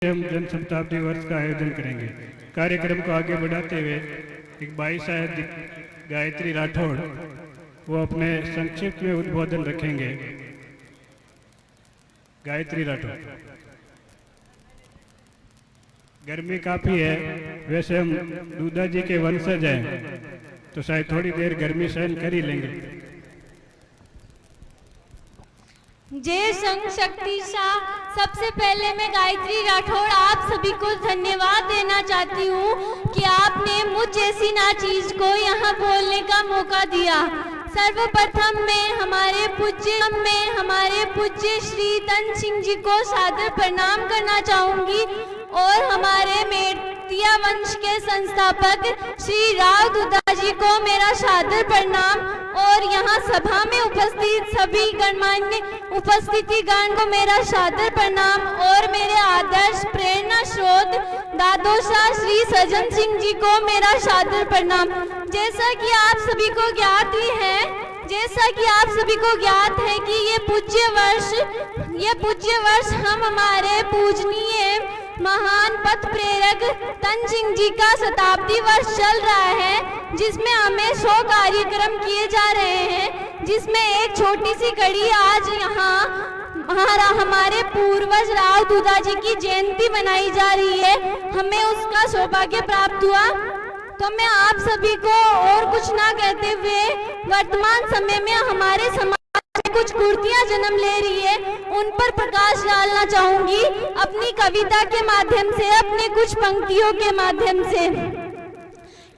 हम जन शताब्दी वर्ष का आयोजन करेंगे। कार्यक्रम को आगे बढ़ाते हुए एक भाई साहब गायत्री राठौड़ वो अपने संक्षिप्त में उद्बोधन रखेंगे। गायत्री राठौड़। गर्मी काफ़ी है, वैसे हम दूधा जी के वंशज हैं तो शायद थोड़ी देर गर्मी सहन कर ही लेंगे। जय संघ शक्ति शाह। सबसे पहले मैं गायत्री राठौड़ आप सभी को धन्यवाद देना चाहती हूँ कि आपने मुझ जैसी नाचीज को यहाँ बोलने का मौका दिया। सर्वप्रथम मैं हमारे पूज्य श्री तन सिंह जी को सादर प्रणाम करना चाहूंगी और हमारे मेड़तिया वंश के संस्थापक श्री राव दुधा जी को मेरा सादर प्रणाम और यहाँ सभा में उपस्थित सभी गणमान्य उपस्थितिगण को मेरा सादर प्रणाम और मेरे आदर्श प्रेरणा स्रोत दादोसा श्री सज्जन सिंह जी को मेरा सादर प्रणाम। जैसा कि आप सभी को ज्ञात है कि ये पूज्य वर्ष हम हमारे पूजनीय महान पथ प्रेरक तन सिंह जी का शताब्दी वर्ष चल रहा है, जिसमें हमें 100 कार्यक्रम किए जा रहे हैं, जिसमें एक छोटी सी कड़ी आज यहाँ हमारे पूर्वज राव दुधा जी की जयंती मनाई जा रही है। हमें उसका सौभाग्य प्राप्त हुआ, तो मैं आप सभी को और कुछ ना कहते हुए वर्तमान समय में हमारे समाज में कुछ कुर्तियां जन्म ले रही है, उन पर प्रकाश डालना चाहूंगी अपनी कविता के माध्यम से, अपने कुछ पंक्तियों के माध्यम से।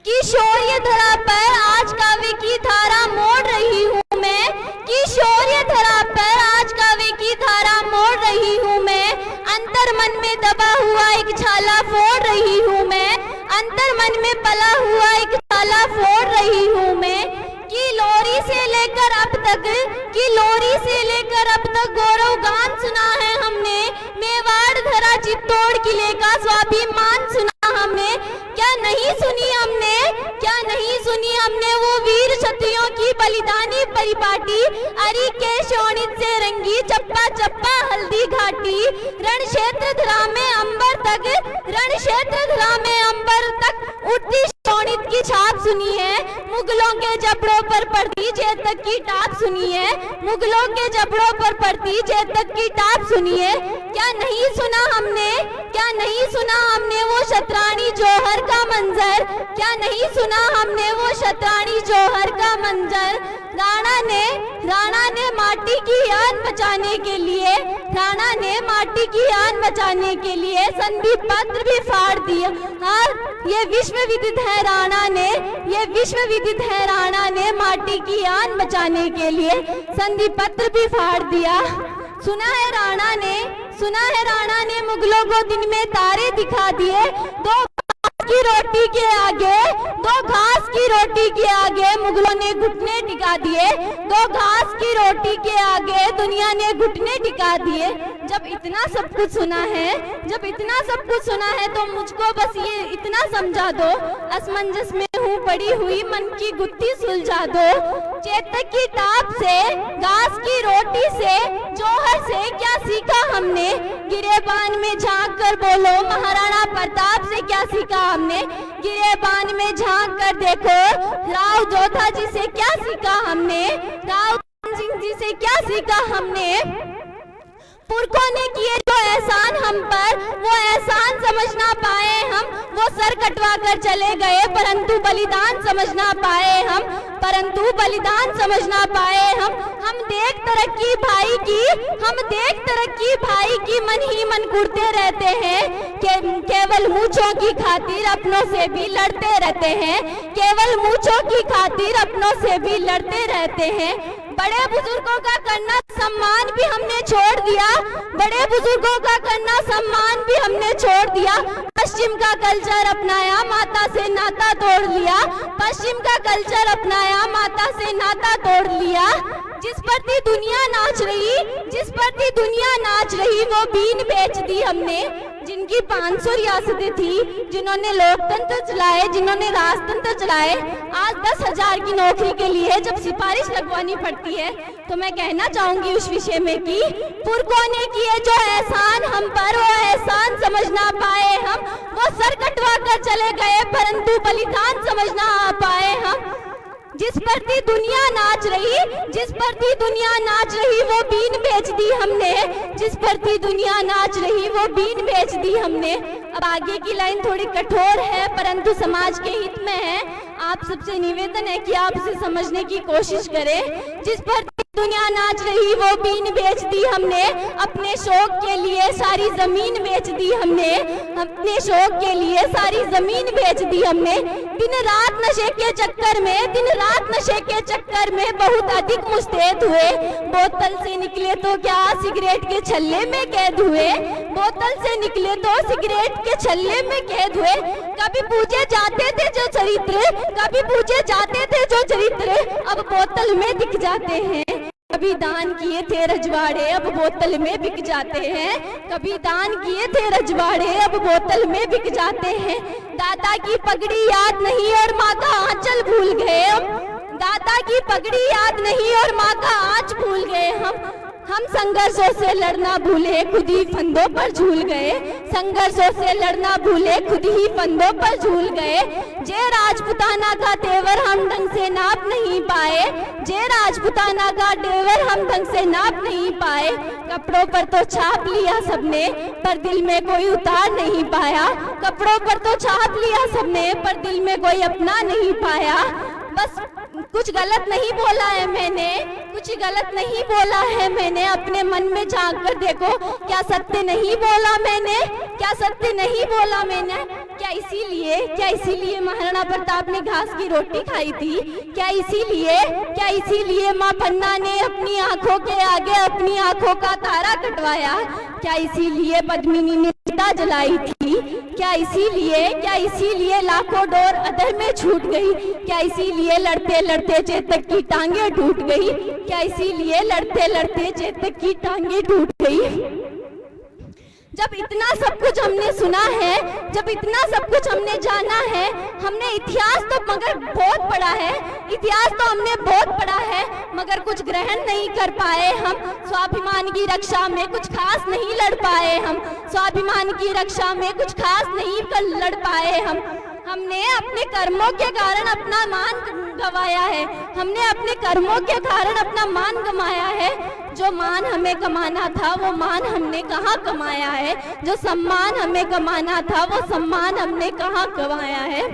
कि शौर्य धरा पर आज काव्य की धारा मोड़ रही हूँ मैं, कि शौर्य धरा पर आज काव्य की धारा मोड़ रही हूँ मैं, अंतर मन में दबा हुआ एक छाला फोड़ रही हूँ मैं, अंतर मन में पला हुआ एक छाला फोड़ रही हूँ मैं। कि लोरी से लेकर अब तक गौरव गान सुना है हमने, मेवाड़ धरा चित्तौड़ किले का स्वाभिमान सुना हमने। क्या नहीं सुनी हमने वो वीर क्षत्रियों की बलिदानी परिपाटी, अरी के शोणित से रंगी चप्पा चप्पा हल्दी घाटी, रण क्षेत्र धरा में अंबर तक उठती शोणित की छाप सुनी है, मुगलों के जबड़ों पर पड़ती चेतक की टाप सुनी है, मुगलों के जबड़ों पर पड़ती चेतक की टाप सुनी है। क्या नहीं सुना हमने वो शतरानी जौहर का मंजर, क्या नहीं सुना हमने वो शतरानी जौहर का मंजर। राणा ने माटी की आन बचाने के लिए संधि पत्र भी फाड़ दिया। हाँ, ये विश्व विदित है राणा ने माटी की आन बचाने के लिए संधि पत्र भी फाड़ दिया। सुना है राणा ने मुगलों को दिन में तारे दिखा दिए, दो घास की रोटी के आगे मुगलों ने घुटने टिका दिए, दो घास की रोटी के आगे दुनिया ने घुटने टिका दिए। जब इतना सब कुछ सुना है तो मुझको बस ये इतना समझा दो, असमंजस में हूँ पड़ी हुई मन की गुत्थी सुलझा दो। चेतक की टाप से, घास की रोटी से, जौहर से क्या सीखा हमने, गिरेबान में झांक कर बोलो महाराणा प्रताप से क्या सीखा हमने, गिरेबान में झांक कर देखो राव जोधा जी से क्या सीखा हमने, राव सिंह जी से क्या सीखा हमने। पुरखों ने किए जो एहसान हम पर, वो एहसान समझ ना पाए हम, वो सर कटवा कर चले गए परंतु बलिदान समझ ना पाए हम। हम देख तरक्की भाई की मन ही मन कुड़ते रहते हैं, केवल मूंछों की खातिर अपनों से भी लड़ते रहते हैं। बड़े बुजुर्गों का करना सम्मान भी हमने छोड़ दिया, पश्चिम का कल्चर अपनाया माता से नाता तोड़ लिया। जिस पर थी दुनिया नाच रही वो बीन बेच दी हमने। जिनकी 500 रियासतें थी, जिन्होंने लोकतंत्र चलाए, जिन्होंने राजतंत्र चलाए, आज 10,000 की नौकरी के लिए जब सिफारिश लगवानी पड़ती है तो मैं कहना चाहूंगी उस विषय में कि पुरखों ने किए जो एहसान हम पर, वो एहसान समझ ना कर चले गए, परंतु बलिदान समझ ना आ पाए हम। जिस प्रति दुनिया नाच रही, जिस प्रति दुनिया नाच रही वो बीन बेच दी हमने, जिस प्रति दुनिया नाच रही वो बीन बेच दी हमने। अब आगे की लाइन थोड़ी कठोर है, परंतु समाज के हित में है। आप सबसे निवेदन है कि आप इसे समझने की कोशिश करें। जिस प्रति दुनिया नाच रही वो बीन बेच दी हमने, अपने शौक के लिए सारी जमीन बेच दी हमने, अपने शौक के लिए सारी जमीन बेच दी हमने। दिन रात नशे के चक्कर में, दिन रात नशे के चक्कर में बहुत अधिक मुस्तैद हुए। बोतल से निकले तो क्या सिगरेट के छल्ले में कैद हुए, बोतल से निकले तो सिगरेट के छल्ले में कैद हुए। कभी पूछे जाते थे जो चरित्र, कभी पूछे जाते थे जो चरित्र अब बोतल में दिख जाते हैं। कभी दान किए थे रजवाड़े अब बोतल में बिक जाते हैं, कभी दान किए थे रजवाड़े अब बोतल में बिक जाते हैं। दादा की पगड़ी याद नहीं और माँ का आंचल भूल गए हम, दादा की पगड़ी याद नहीं और माँ का आंच भूल गए हम संघर्षों से लड़ना भूले खुद ही फंदों पर झूल गए, संघर्षों से लड़ना भूले खुद ही फंदों पर झूल गए। जे राजपुताना का तेवर हम ढंग से नाप नहीं पाए, जे राजपुताना का तेवर हम ढंग से नाप नहीं पाए। कपड़ों पर तो छाप लिया सबने पर दिल में कोई उतार नहीं पाया, कपड़ों पर तो छाप लिया सबने पर दिल में कोई अपना नहीं पाया। बस कुछ गलत नहीं बोला है मैंने, कुछ गलत नहीं बोला है मैंने, अपने मन में झांक कर देखो क्या सत्य नहीं बोला मैंने, क्या सत्य नहीं बोला मैंने। क्या इसीलिए महाराणा प्रताप ने घास की रोटी खाई थी, क्या इसीलिए माँ पन्ना ने अपनी आंखों के आगे अपनी आंखों का तारा कटवाया, क्या इसीलिए पद्मिनी ने चिता जलाई थी, क्या इसीलिए लाखों डोर अधर में छूट गई, क्या इसीलिए लड़ते लड़ते चेतक की टांगे टूट गई, क्या इसीलिए लड़ते लड़ते चेतक की टांगे टूट गई। जब इतना सब कुछ हमने सुना है, जब इतना सब कुछ हमने जाना है, हमने इतिहास तो मगर बहुत पढ़ा है, इतिहास तो हमने बहुत पढ़ा है, मगर कुछ ग्रहण नहीं कर पाए हम। स्वाभिमान की रक्षा में कुछ खास नहीं लड़ पाए हम, स्वाभिमान की रक्षा में कुछ खास नहीं लड़ पाए हम। हमने अपने कर्मों के कारण अपना मान गंवाया है, हमने अपने कर्मों के कारण अपना मान गंवाया है। जो मान हमें कमाना था वो मान हमने कहाँ कमाया है, जो सम्मान हमें कमाना था वो सम्मान हमने कहाँ गंवाया है।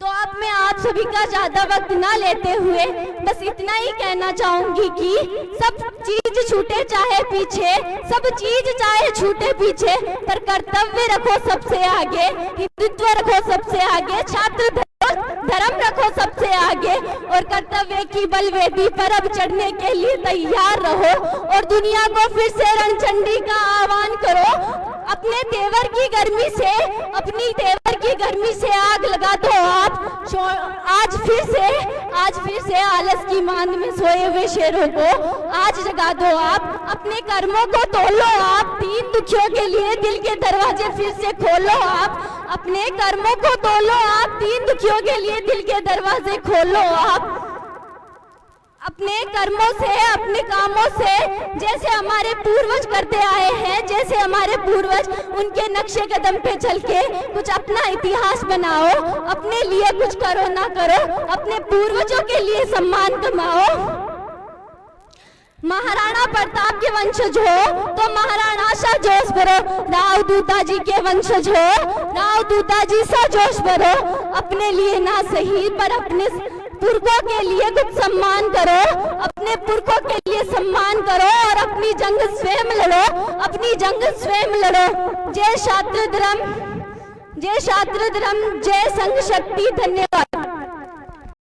तो अब मैं आप सभी का ज्यादा वक्त ना लेते हुए बस इतना ही कहना चाहूंगी कि सब चीज छूटे चाहे पीछे, सब चीज चाहे छूटे पीछे, पर कर्तव्य रखो सबसे आगे, हिंदुत्व रखो सबसे आगे, छात्र धर्म रखो सबसे आगे, और कर्तव्य की बलवेदी पर अब चढ़ने के लिए तैयार रहो और दुनिया को फिर से रणचंडी का आह्वान करो। अपने तेवर की गर्मी से, अपनी तेवर की गर्मी से आग लगा दो आप। आज फिर से आलस की मांद में सोए हुए शेरों को आज जगा दो आप। अपने कर्मों को तोलो आप, दीन दुखियों के लिए दिल के दरवाजे फिर से खोलो आप। अपने कर्मों को तोलो आप, दीन दुखियों के लिए दिल के दरवाजे खोलो आप। अपने कर्मों से, अपने कामों से, जैसे हमारे पूर्वज करते आए हैं, जैसे हमारे पूर्वज उनके नक्शे कदम पे चल के कुछ अपना इतिहास बनाओ। अपने लिए कुछ करो ना करो, अपने पूर्वजों के लिए सम्मान कमाओ। महाराणा प्रताप के वंशज हो तो महाराणा सा जोश भरो, राव दूता जी के वंशज हो, राव दूता जी सा जोश भरो। अपने लिए ना सही पर अपने पुरखों के लिए कुछ सम्मान करो, अपने पुरखों के लिए सम्मान करो और अपनी जंग स्वयं लड़ो, अपनी जंग स्वयं लड़ो। जय छात्र धर्म, जय छात्र धर्म, जय संघ शक्ति। धन्यवाद।